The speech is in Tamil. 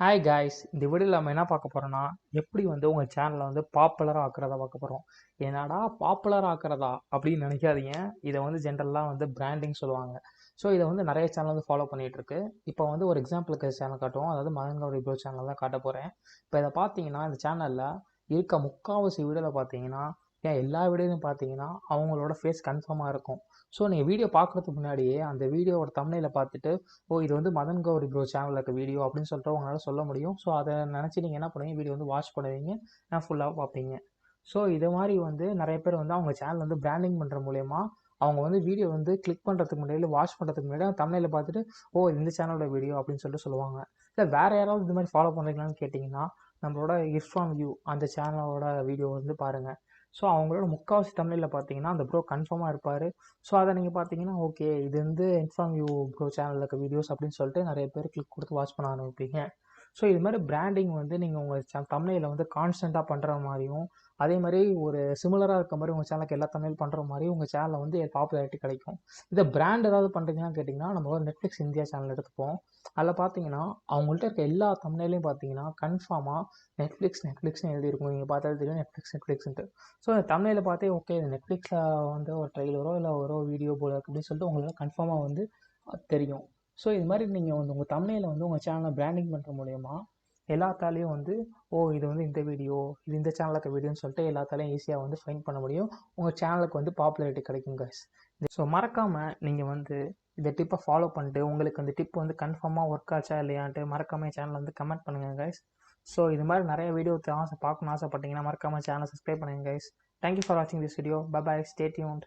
ஹாய் காய்ஸ், இந்த வீடியோவில் நம்ம என்ன பார்க்க போகிறோம்னா எப்படி வந்து உங்கள் சேனலை வந்து பாப்புலராக ஆக்குறதா பார்க்க போகிறோம். என்னடா பாப்புலர் ஆக்குறதா அப்படின்னு நினைக்காதீங்க. இதை வந்து ஜென்ரலாக வந்து பிராண்டிங் சொல்லுவாங்க. ஸோ இதை வந்து நிறைய சேனல் வந்து ஃபாலோ பண்ணிகிட்டு இருக்கு. இப்போ வந்து ஒரு எக்ஸாம்பிளுக்கு சேனல் காட்டுவோம், அதாவது மதன் கௌரி ப்ரோ சேனல் தான் காட்ட போகிறேன். இப்போ இதை பார்த்தீங்கன்னா இந்த சேனலில் இருக்க முக்கால்வாசி வீடியோவில் பார்த்தீங்கன்னா, ஏன் எல்லா வீடியோலையும் பார்த்தீங்கன்னா அவங்களோட ஃபேஸ் கன்ஃபார்மாக இருக்கும். ஸோ நீங்கள் வீடியோ பார்க்குறதுக்கு முன்னாடியே அந்த வீடியோவோட தம்ப்நெயிலை பார்த்துட்டு, ஓ இது வந்து மதன் கௌரி ப்ரோ சேனலில் இருக்க வீடியோ அப்படின்னு சொல்லிட்டு உங்களால் சொல்ல முடியும். ஸோ அதை நினச்சி நீங்கள் என்ன பண்ணுவீங்க, வீடியோ வந்து வாட்ச் பண்ணுவீங்க, ஃபுல்லாக பார்ப்பீங்க. ஸோ இது மாதிரி வந்து நிறைய பேர் வந்து அவங்க சேனல் வந்து பிராண்டிங் பண்ணுற மூலயமா அவங்க வந்து வீடியோ வந்து கிளிக் பண்ணுறதுக்கு முன்னாடி வாட்ச் பண்ணுறதுக்கு முன்னாடி அவங்க தம்ப்நெயிலை பார்த்துட்டு, ஓ இந்த சேனலோட வீடியோ அப்படின்னு சொல்லிட்டு சொல்லுவாங்க. இல்லை வேறு யாராவது இது மாதிரி ஃபாலோ பண்ணுறீங்களான்னு கேட்டிங்கன்னா, நம்மளோட இர்ஃபான் வியூ அந்த சேனலோட வீடியோ வந்து பாருங்கள். ஸோ அவங்களோட முக்கால்வாசி தம்ப்நெயிலில் பார்த்தீங்கன்னா அந்த ப்ரோ கன்ஃபார்மாக இருப்பார். ஸோ அதை நீங்கள் பார்த்தீங்கன்னா, ஓகே இது வந்து இன்ஃபார்ம் யூ ப்ரோ சேனலில் இருக்க வீடியோஸ் அப்படின்னு சொல்லிட்டு நிறைய பேர் கிளிக் கொடுத்து வாட்ச் பண்ண ஆரம்பிப்பீங்க. ஸோ இது மாதிரி பிராண்டிங் வந்து நீங்கள் உங்கள் தம்ப்நெயிலை வந்து கான்ஸ்டண்ட்டாக பண்ணுற மாதிரியும், அதே மாதிரி ஒரு சிமிலராக இருக்க மாதிரி உங்கள் சேனலுக்கு எல்லா தம்ப்நெயில் பண்ணுற மாதிரியும் உங்கள் சேனலில் வந்து பாப்புலாரிட்டி கிடைக்கும். இதை பிராண்ட் ஏதாவது பண்ணுறீங்கன்னு கேட்டிங்கன்னா, நம்மளோட நெட்ஃப்ளிக்ஸ் இந்தியா சேனல் எடுத்துப்போம். அதில் பார்த்தீங்கன்னா அவங்கள்ட்ட இருக்க எல்லா தம்ப்நெயிலையும் பார்த்தீங்கன்னா கன்ஃபார்மாக நெட்ஃப்ளிக்ஸ்னு எழுதியிருக்கும். நீங்கள் பார்த்தாலே தெரியும் நெட்ஃப்ளிக்ஸ்ன்ட்டு. ஸோ அந்த தம்ப்நெயிலை பார்த்தே ஓகே இது நெட்ஃப்ளிக்ஸில் வந்து ஒரு ட்ரெய்லரோ இல்லை ஒரு வீடியோ போல இருக்குது அப்படின்னு சொல்லிட்டு உங்களுக்கு கன்ஃபார்மாக வந்து தெரியும். ஸோ இது மாதிரி நீங்கள் வந்து உங்கள் தம்ப்நெயிலை வந்து உங்கள் சேனலை பிராண்டிங் பண்ணுற மூலயமா எல்லாத்தாலையும் வந்து ஓ இது வந்து இந்த வீடியோ, இது இந்த சேனலுக்கு வீடியோன்னு சொல்லிட்டு எல்லாத்தாலையும் ஈஸியாக வந்து ஃபைண்ட் பண்ண முடியும். உங்கள் சேனலுக்கு வந்து பாப்புலாரிட்டி கிடைக்கும் கைஸ். ஸோ மறக்காமல் நீங்கள் வந்து இந்த டிப்பை ஃபாலோ பண்ணிட்டு உங்களுக்கு அந்த டிப் வந்து கன்ஃபார்மாக ஒர்க் ஆச்சா இல்லையான்ட்டு மறக்காமல் சேனல் வந்து கமெண்ட் பண்ணுங்கள் கைஸ். ஸோ இது மாதிரி நிறைய வீடியோ பார்க்கணும்னு ஆசைப்பட்டீங்கன்னா மறக்காமல் சேனலை சப்ஸ்கிரைப் பண்ணுங்கள் கைஸ். தேங்க்யூ ஃபார் வாட்சிங் this video. Bye bye, stay tuned.